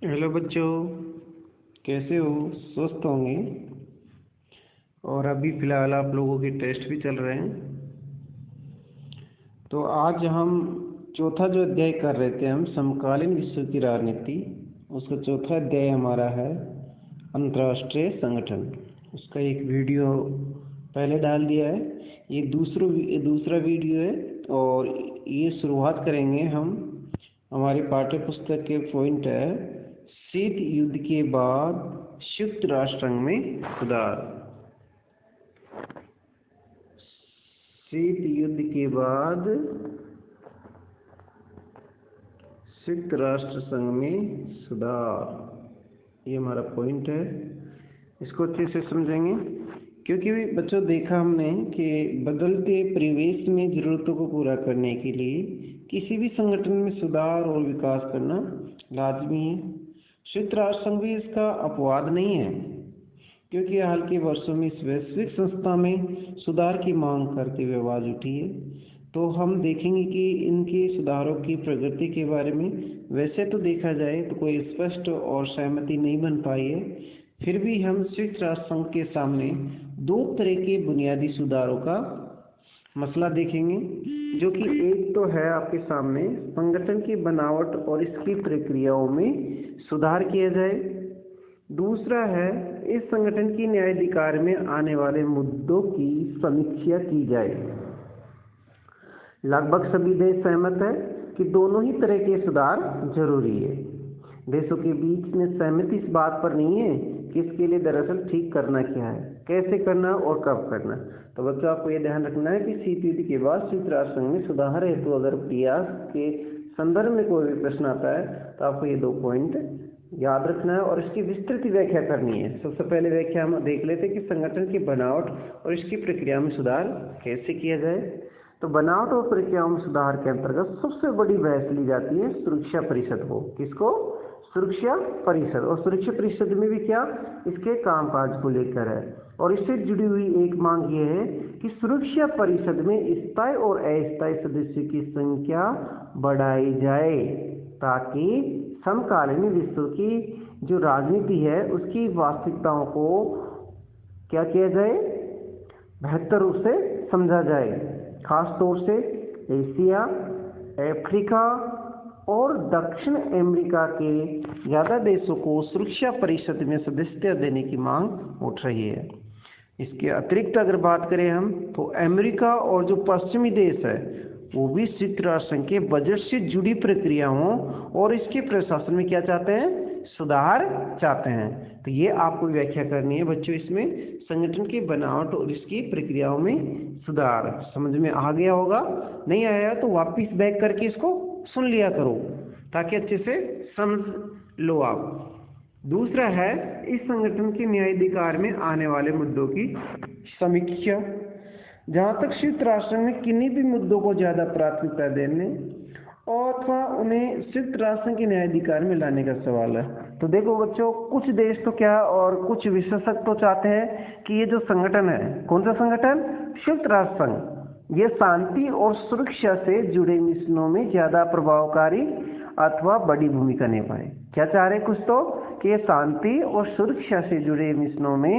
Hello बच्चों, कैसे हो? स्वस्थ होंगे। और अभी फ़िलहाल आप लोगों के टेस्ट भी चल रहे हैं। तो आज हम चौथा जो अध्याय कर रहे थे, हम समकालीन विश्व की राजनीति, उसका चौथा अध्याय हमारा है अंतर्राष्ट्रीय संगठन। उसका एक वीडियो पहले डाल दिया है, ये दूसरा वीडियो है। और ये शुरुआत करेंगे हम, हमारे पाठ्य पुस्तक के पॉइंट है शीत युद्ध के बाद संयुक्त राष्ट्र संघ में सुधार। शीत युद्ध के बाद संयुक्त राष्ट्र संघ में सुधार, ये हमारा पॉइंट है। इसको अच्छे से समझेंगे, क्योंकि बच्चों देखा हमने कि बदलते परिवेश में ज़रूरतों को पूरा करने के लिए किसी भी संगठन में सुधार और विकास करना लाजमी है। संयुक्त राष्ट्र संघ भी इसका अपवाद नहीं है, क्योंकि हाल के वर्षों में इस वैश्विक संस्था में सुधार की मांग करते हुए आवाज़ उठी है। तो हम देखेंगे कि इनके सुधारों की प्रगति के बारे में वैसे तो देखा जाए तो कोई स्पष्ट और सहमति नहीं बन पाई है। फिर भी हम संयुक्त राष्ट्र संघ के सामने दो तरह के बुनियादी सुधारों का मसला देखेंगे, जो कि एक तो है आपके सामने संगठन की बनावट और इसकी प्रक्रियाओं में सुधार किया जाए। दूसरा है इस संगठन की न्यायाधिकार में आने वाले मुद्दों की समीक्षा की जाए। लगभग सभी देश सहमत है कि दोनों ही तरह के सुधार जरूरी है। देशों के बीच में सहमति इस बात पर नहीं है कि इसके लिए दरअसल ठीक करना क्या है, कैसे करना और कब करना। तो बच्चों आपको ये ध्यान रखना है कि शीत युद्ध के बाद संयुक्त राष्ट्र संघ में सुधार हेतु अगर प्रयास के संदर्भ में कोई भी प्रश्न आता है तो आपको ये दो पॉइंट याद रखना है और इसकी विस्तृत व्याख्या करनी है। सबसे पहले व्याख्या हम देख लेते हैं कि संगठन की बनावट और इसकी प्रक्रिया में सुधार कैसे किया जाए। तो बनावट और प्रक्रियाओं में सुधार के अंतर्गत सबसे बड़ी बहस ली जाती है सुरक्षा परिषद को। किसको? सुरक्षा परिषद। और सुरक्षा परिषद में भी क्या, इसके कामकाज को लेकर है। और इससे जुड़ी हुई एक मांग ये है कि सुरक्षा परिषद में स्थायी और अस्थायी सदस्यों की संख्या बढ़ाई जाए, ताकि समकालीन विश्व की जो राजनीति है उसकी वास्तविकताओं को क्या किया जाए, बेहतर रूप से समझा जाए। खास तौर से एशिया, अफ्रीका और दक्षिण अमेरिका के ज़्यादा देशों को सुरक्षा परिषद में सदस्यता देने की मांग उठ रही है। इसके अतिरिक्त अगर बात करें हम, तो अमेरिका और जो पश्चिमी देश है वो भी संयुक्त राष्ट्र संघ के बजट से जुड़ी प्रक्रियाओं और इसके प्रशासन में क्या चाहते हैं, सुधार चाहते हैं। तो ये आपको व्याख्या करनी है बच्चों, इसमें संगठन की बनावट और इसकी प्रक्रियाओं में सुधार। समझ में आ गया होगा? नहीं आया तो वापिस बैक करके इसको सुन लिया करो, ताकि अच्छे से समझ लो आप। दूसरा है इस संगठन के न्यायाधिकार में आने वाले मुद्दों की समीक्षा। जहाँ तक संयुक्त राष्ट्र में किन्हीं भी मुद्दों को ज़्यादा प्राथमिकता देने और अथवा उन्हें संयुक्त राष्ट्र के न्यायाधिकार में लाने का सवाल है। तो देखो बच्चों, कुछ देश तो क्या और कुछ विशेषज्ञ तो चाहते हैं कि ये जो संगठन है, कौन सा संगठन, संयुक्त राष्ट्र संघ, ये शांति और सुरक्षा से जुड़े मिशनों में ज़्यादा प्रभावकारी अथवा बड़ी भूमिका निभाए। क्या चाह रहे कुछ तो कि ये शांति और सुरक्षा से जुड़े मिशनों में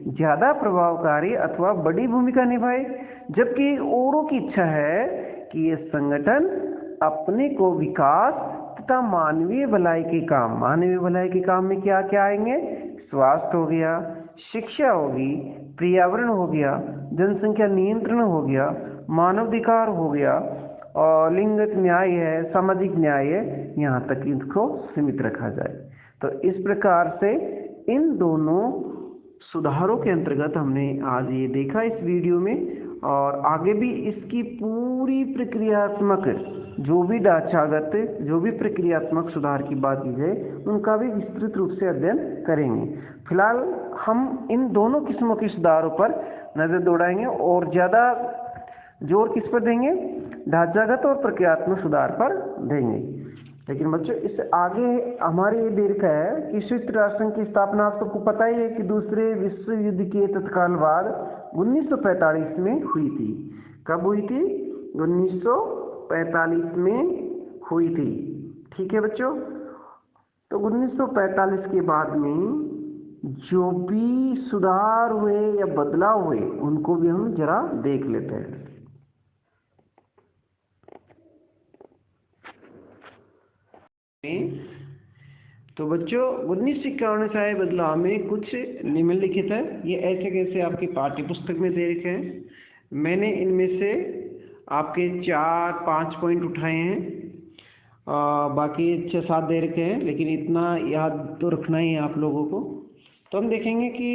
ज़्यादा प्रभावकारी अथवा बड़ी भूमिका निभाए, जबकि औरों की इच्छा है कि ये संगठन अपने को विकास तथा मानवीय भलाई के काम, मानवीय भलाई के काम में क्या क्या आएंगे, स्वास्थ्य हो गया, शिक्षा होगी, पर्यावरण हो गया, जनसंख्या नियंत्रण हो गया, मानवाधिकार हो गया, और लिंग न्याय है, सामाजिक न्याय है, यहाँ तक इसको सीमित रखा जाए। तो इस प्रकार से इन दोनों सुधारों के अंतर्गत हमने आज ये देखा इस वीडियो में, और आगे भी इसकी पूरी प्रक्रियात्मक जो भी ढांचागत, जो भी प्रक्रियात्मक सुधार की बात की जाए, उनका भी विस्तृत रूप से अध्ययन करेंगे। फिलहाल हम इन दोनों किस्मों के सुधारों पर नजर दौड़ाएंगे और ज़्यादा जोर किस पर देंगे, ढांचागत और प्रक्रियात्मक सुधार पर देंगे। लेकिन बच्चों इससे आगे हमारे ये देखा है कि संयुक्त राष्ट्र संघ की स्थापना आप सबको पता ही है कि दूसरे विश्व युद्ध के तत्काल बाद 1945 में हुई थी। कब हुई थी? 1945 में हुई थी। ठीक है बच्चों, तो 1945 के बाद में जो भी सुधार हुए या बदलाव हुए उनको भी हम जरा देख लेते हैं। तो बच्चों 1951 से आए बदलाव में कुछ निम्नलिखित है। ये ऐसे कैसे आपकी पाठ्य पुस्तक में दे रखे हैं। मैंने इनमें से आपके 4-5 पॉइंट उठाए हैं, बाकी 6-7 दे रखे हैं, लेकिन इतना याद तो रखना ही है आप लोगों को। तो हम देखेंगे कि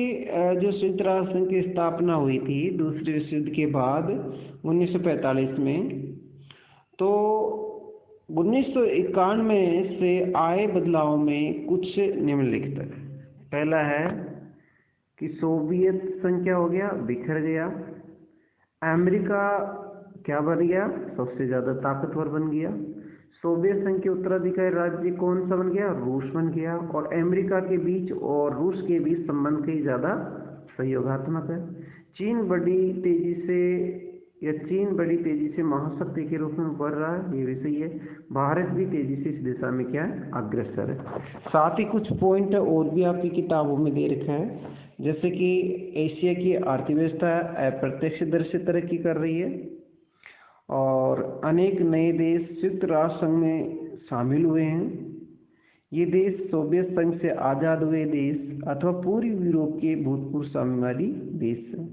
जो संयुक्त राष्ट्र संघ की स्थापना हुई थी दूसरे विश्व युद्ध के बाद 1945 में, तो 1991 से आए बदलाव में कुछ निम्नलिखित है। पहला है कि सोवियत संघ क्या हो गया, बिखर गया। अमेरिका क्या बन गया, सबसे ज्यादा ताकतवर बन गया। सोवियत संघ के उत्तराधिकारी राज्य कौन सा बन गया, रूस बन गया। और अमेरिका के बीच और रूस के बीच संबंध कई ज्यादा सहयोगात्मक है। चीन बड़ी तेजी से महाशक्ति के रूप में बढ़ रहा है, ये भी सही है। भारत भी तेजी से इस दिशा में क्या है, अग्रसर है। साथ ही कुछ पॉइंट और भी आपकी किताबों में दे रखा है, जैसे कि एशिया की अर्थव्यवस्था अप्रत्यक्ष दर से तरक्की कर रही है और अनेक नए देश संयुक्त राष्ट्र संघ में शामिल हुए हैं। ये देश सोवियत संघ से आजाद हुए देश अथवा पूर्वी यूरोप के भूतपूर्व साम्यवादी देश हैं।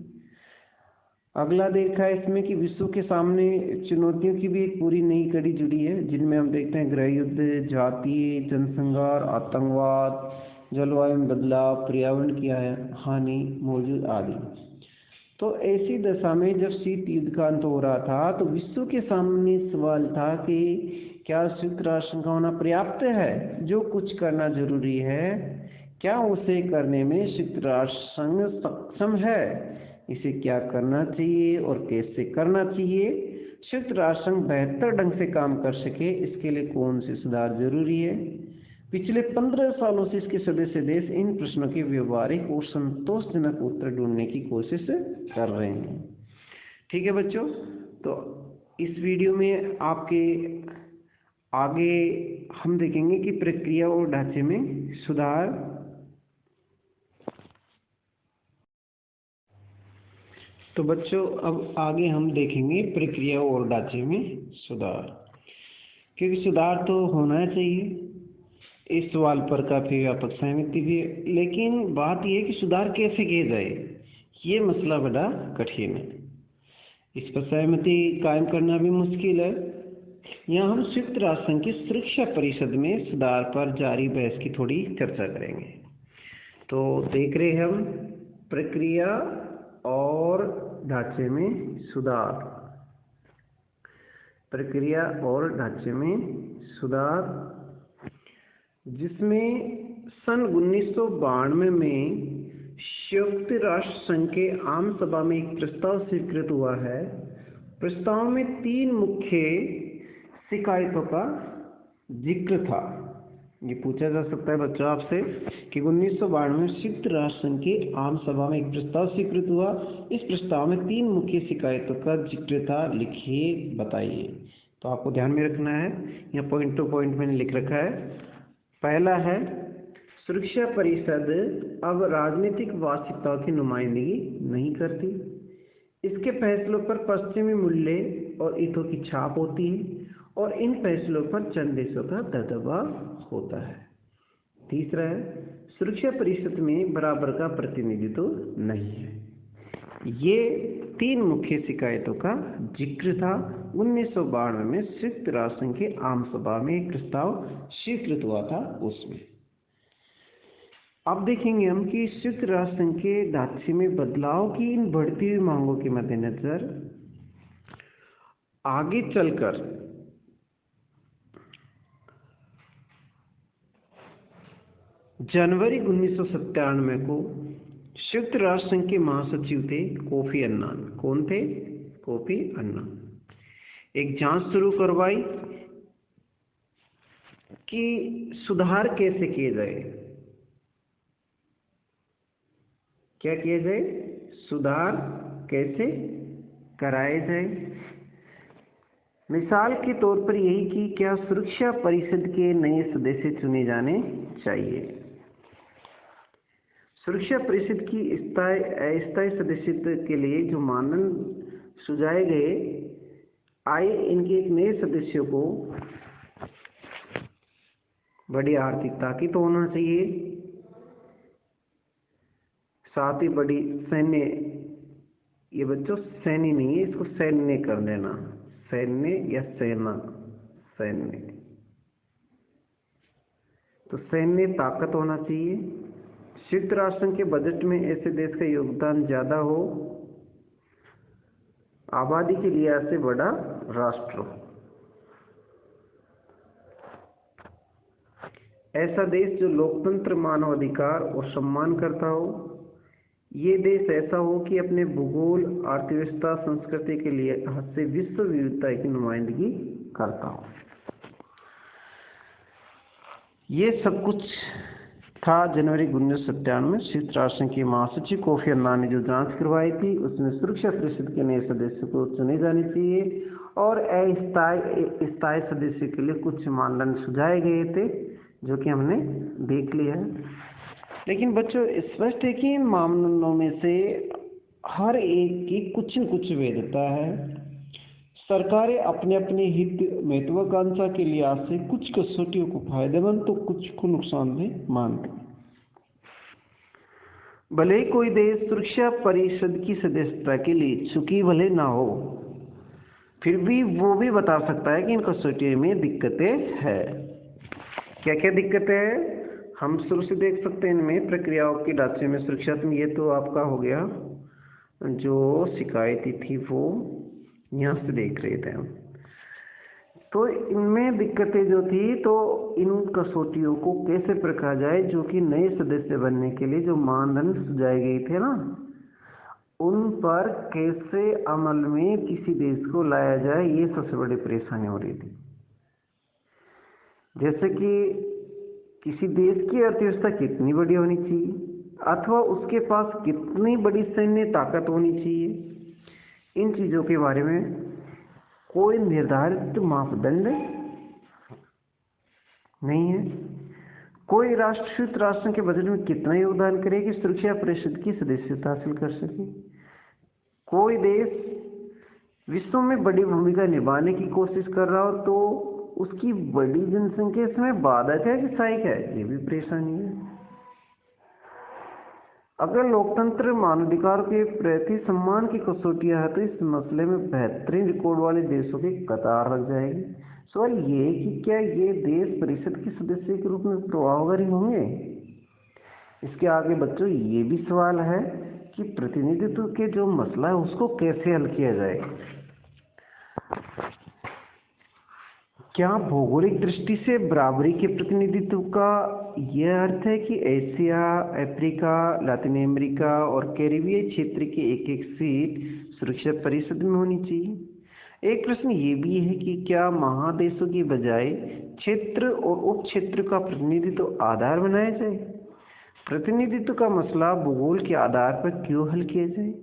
अगला देखा है इसमें कि विश्व के सामने चुनौतियों की भी एक पूरी नई कड़ी जुड़ी है, जिनमें हम देखते हैं गृह युद्ध, जातीय जनसंहार, आतंकवाद, जलवायु में बदलाव, पर्यावरण की हानि मौजूद आदि। तो ऐसी दशा में जब शीत युद्ध का अंत हो रहा था तो विश्व के सामने सवाल था कि क्या संयुक्त राष्ट्र संघ का होना पर्याप्त है, जो कुछ करना जरूरी है क्या उसे करने में संयुक्त राष्ट्र संघ सक्षम है, इसे क्या करना चाहिए और कैसे करना चाहिए, संयुक्त राष्ट्र संघ बेहतर ढंग से काम कर सके इसके लिए कौन से सुधार जरूरी है। पिछले 15 सालों से इसके सदस्य देश इन प्रश्नों के व्यवहारिक और संतोषजनक उत्तर ढूंढने की कोशिश कर रहे हैं। ठीक है बच्चों, तो इस वीडियो में आपके आगे हम देखेंगे कि प्रक्रिया और ढांचे में सुधार। तो बच्चों अब आगे हम देखेंगे प्रक्रिया और ढांचे में सुधार, क्योंकि सुधार तो होना चाहिए। इस सवाल पर काफी व्यापक सहमति भी है, लेकिन बात यह है कि सुधार कैसे किया जाए, ये मसला बड़ा कठिन है। इस पर सहमति कायम करना भी मुश्किल है। यहाँ हम संयुक्त राष्ट्र संघ की सुरक्षा परिषद में सुधार पर जारी बहस की थोड़ी चर्चा करेंगे। तो देख रहे हैं हम प्रक्रिया और ढांचे में सुधार। प्रक्रिया और ढांचे में सुधार, जिसमें सन 1992 में संयुक्त राष्ट्र संघ के आम सभा में एक प्रस्ताव स्वीकृत हुआ है। प्रस्ताव में 3 मुख्य शिकायतों का जिक्र था। ये पूछा जा सकता है बच्चों आपसे कि 1992 में संयुक्त राष्ट्र संघ की आम सभा में एक प्रस्ताव स्वीकृत हुआ, इस प्रस्ताव में 3 मुख्य शिकायतों का जिक्र था, लिखिए बताइए। तो आपको ध्यान में रखना है, यहाँ पॉइंट टू पॉइंट मैंने लिख रखा है। पहला है सुरक्षा परिषद अब राजनीतिक वास्तविकताओं की नुमाइंदगी नहीं करती। इसके फैसलों पर पश्चिमी मूल्य और हितों की छाप होती है और इन फैसलों पर चंद देशों का दबदबा होता है। तीसरा है सुरक्षा परिषद में बराबर का प्रतिनिधित्व नहीं है। ये 3 मुख्य शिकायतों का जिक्र था। 1992 में संयुक्त राष्ट्र संघ के आम सभा में एक प्रस्ताव स्वीकृत हुआ था उसमें। अब देखेंगे हम कि संयुक्त राष्ट्र संघ के ढांचे में बदलाव की इन बढ़ती हुई मांगों के मद्देनजर आगे चलकर जनवरी 1997 को संयुक्त राष्ट्र संघ के महासचिव थे कोफी अन्नान। कौन थे? Kofi Annan. एक जांच शुरू करवाई कि सुधार कैसे किए जाए, क्या किया जाए, सुधार कैसे कराए जाए। मिसाल के तौर पर यही कि क्या सुरक्षा परिषद के नए सदस्य चुने जाने चाहिए। सुरक्षा परिषद की अस्थायी सदस्यता के लिए जो मानदंड सुझाए गए, आए इनके एक नए सदस्य को बड़ी आर्थिक ताकत होना चाहिए, साथ ही बड़ी सैन्य, ये बच्चों सैन्य नहीं है, इसको सैन्य कर देना, सैन्य या सेना, सैन्य, तो सैन्य ताकत होना चाहिए। संयुक्त राष्ट्र संघ के बजट में ऐसे देश का योगदान ज्यादा हो, आबादी के लिहाज से बड़ा राष्ट्र हो, ऐसा देश जो लोकतंत्र, मानवाधिकार और सम्मान करता हो, ये देश ऐसा हो कि अपने भूगोल, अर्थव्यवस्था, संस्कृति के लिहाज से विश्व विविधता की नुमाइंदगी करता हो। ये सब कुछ था जनवरी 1997 में संयुक्त राष्ट्र की महासचिव कोफी अन्नान ने जो जांच करवाई थी, उसमें सुरक्षा परिषद के नए सदस्य को चुने जाने चाहिए और अस्थायी सदस्य के लिए कुछ मानदंड सुझाए गए थे, जो कि हमने देख लिया है। लेकिन बच्चों स्पष्ट है कि इन मानदंडों में से हर एक की कुछ न कुछ वैधता है। सरकारें अपने अपने हित, महत्वाकांक्षा के लिहाज से कुछ कसौटियों को फायदेमंद तो कुछ को नुकसानदेह मानते। भले ही कोई देश सुरक्षा परिषद की सदस्यता के लिए इच्छुक भले ना हो, फिर भी वो भी बता सकता है कि इन कसौटियों में दिक्कतें हैं। क्या क्या दिक्कतें हैं हम शुरू से देख सकते हैं। इनमें प्रक्रियाओं के ढांचे में सुरक्षा, ये तो आपका हो गया, जो शिकायती थी वो यहाँ से देख रहे थे हम। तो इनमें दिक्कतें जो थी, तो इन कसौटियों को कैसे परखा जाए, जो कि नए सदस्य बनने के लिए जो मानदंड सुझाए गए थे ना, उन पर कैसे अमल में किसी देश को लाया जाए, ये सबसे बड़ी परेशानी हो रही थी। जैसे कि किसी देश की अर्थव्यवस्था कितनी बड़ी होनी चाहिए, अथवा उसके पास कितनी बड़ी सैन्य ताकत होनी चाहिए, इन चीजों के बारे में कोई निर्धारित मापदंड नहीं है। कोई राष्ट्र संयुक्त राष्ट्र के बजट में कितना योगदान करे कि सुरक्षा परिषद की सदस्यता हासिल कर सके। कोई देश विश्व में बड़ी भूमिका निभाने की कोशिश कर रहा हो तो उसकी बड़ी जनसंख्या इसमें बाधक है कि सहायक है, ये भी परेशानी है। अगर लोकतंत्र, मानवाधिकार के प्रति सम्मान की कसौटियां है तो इस मसले में बेहतरीन रिकॉर्ड वाले देशों की कतार लग जाएगी। सवाल ये है कि क्या ये देश परिषद के सदस्य के रूप में प्रभावकारी होंगे। इसके आगे बच्चों ये भी सवाल है कि प्रतिनिधित्व के जो मसला है उसको कैसे हल किया जाए। क्या भौगोलिक दृष्टि से बराबरी के प्रतिनिधित्व का यह अर्थ है कि एशिया, अफ्रीका, लातिन अमेरिका और कैरिबियन क्षेत्र की एक एक सीट सुरक्षा परिषद में होनी चाहिए। एक प्रश्न ये भी है कि क्या महादेशों की बजाय क्षेत्र और उप क्षेत्र का प्रतिनिधित्व आधार बनाया जाए। प्रतिनिधित्व का मसला भूगोल के आधार पर क्यों हल किया जाए।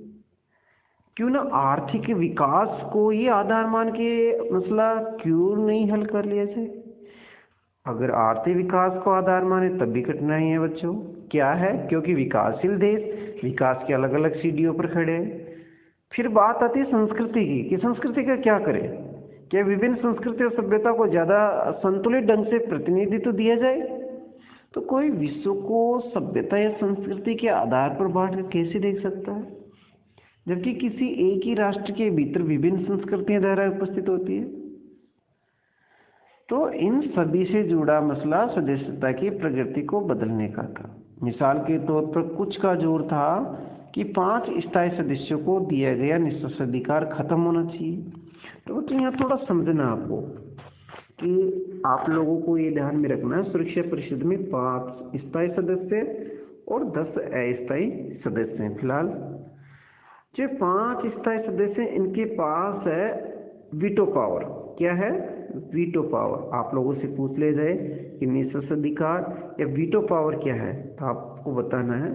क्यों ना आर्थिक विकास को ये आधार मान के मसला क्यों नहीं हल कर लिया जाए। अगर आर्थिक विकास को आधार माने तब भी कठिनाई है बच्चों। क्या है, क्योंकि विकासशील देश विकास के अलग अलग सीढ़ियों पर खड़े हैं। फिर बात आती है संस्कृति की कि संस्कृति का क्या करें। क्या विभिन्न संस्कृति और सभ्यता को ज्यादा संतुलित ढंग से प्रतिनिधित्व दिया जाए। तो कोई विश्व को सभ्यता या संस्कृति के आधार पर बांट कर कैसे देख सकता है, जबकि किसी एक ही राष्ट्र के भीतर विभिन्न संस्कृतियां धारा उपस्थित होती है। तो इन सभी से जुड़ा मसला सदस्यता की प्रगति को बदलने का था। मिसाल के तौर पर कुछ का जोर था कि 5 स्थायी सदस्यों को दिया गया निष्पक्षाधिकार खत्म होना चाहिए। तो यहाँ थोड़ा समझना आपको कि आप लोगों को ये ध्यान में रखना है, सुरक्षा परिषद में 5 स्थायी सदस्य और 10 अस्थायी सदस्य हैं। फिलहाल जो 5 स्थायी सदस्य हैं इनके पास है वीटो पावर। क्या है? Veto power. आप लोगों से पूछ ले जाए कि निषेधाधिकार या वीटो पावर क्या है, तो आपको बताना है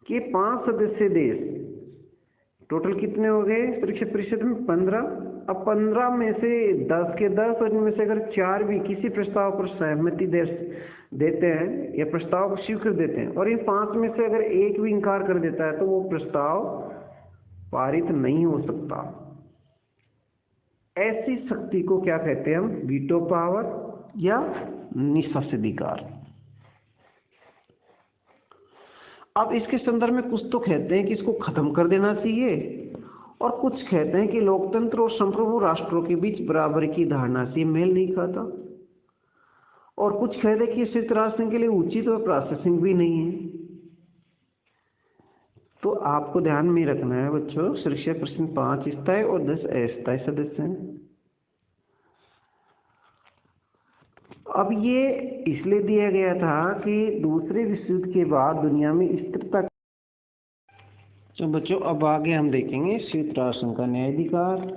कि 5 सदस्य देश टोटल कितने हो गए सुरक्षा परिषद में 15। अब 15 में से 10 के 10 और इनमें से अगर 4 भी किसी प्रस्ताव पर सहमति देते हैं या प्रस्ताव को स्वीकृत देते हैं और इन 5 में से अगर एक भी इनकार कर देता है तो वो प्रस्ताव पारित नहीं हो सकता। ऐसी शक्ति को क्या कहते हैं हम? वीटो पावर या निषेधाधिकार। अब इसके संदर्भ में कुछ तो कहते हैं कि इसको खत्म कर देना चाहिए और कुछ कहते हैं कि लोकतंत्र और संप्रभु राष्ट्रों के बीच बराबरी की धारणा से मेल नहीं खाता और कुछ कहते हैं कि संयुक्त राष्ट्र संघ के लिए उचित और प्रासंगिक भी नहीं है। तो आपको ध्यान में रखना है बच्चों, शिक्षा प्रश्न 5 स्थायी और 10 अस्थायी सदस्य हैं। अब ये इसलिए दिया गया था कि दूसरे विश्व युद्ध के बाद दुनिया में स्थिरता। तो बच्चों अब आगे हम देखेंगे संयुक्त राष्ट्र संघ का न्यायाधिकार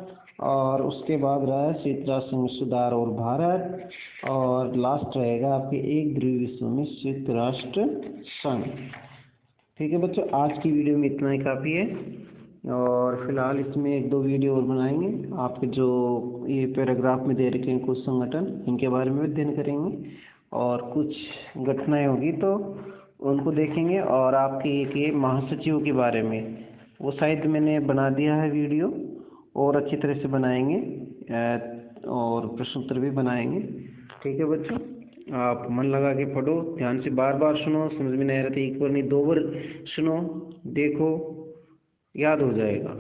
और उसके बाद रहा है संयुक्त राष्ट्र संघ में सुधार और भारत और लास्ट रहेगा आपके एक ध्रुवीय विश्व में संयुक्त राष्ट्र संघ। ठीक है बच्चों, आज की वीडियो में इतना ही काफ़ी है और फिलहाल इसमें 1-2 वीडियो और बनाएंगे। आपके जो ये पैराग्राफ में दे रखे हैं कुछ संगठन, इनके बारे में अध्ययन करेंगे और कुछ घटनाएं होगी तो उनको देखेंगे और आपके एक महासचिव के बारे में वो शायद मैंने बना दिया है वीडियो और अच्छी तरह से बनाएंगे और प्रश्न उत्तर भी बनाएंगे। ठीक है बच्चों, आप मन लगा के पढ़ो, ध्यान से बार बार सुनो, समझ में नहीं आ रहा था एक बार नहीं 2 बार सुनो, देखो, याद हो जाएगा।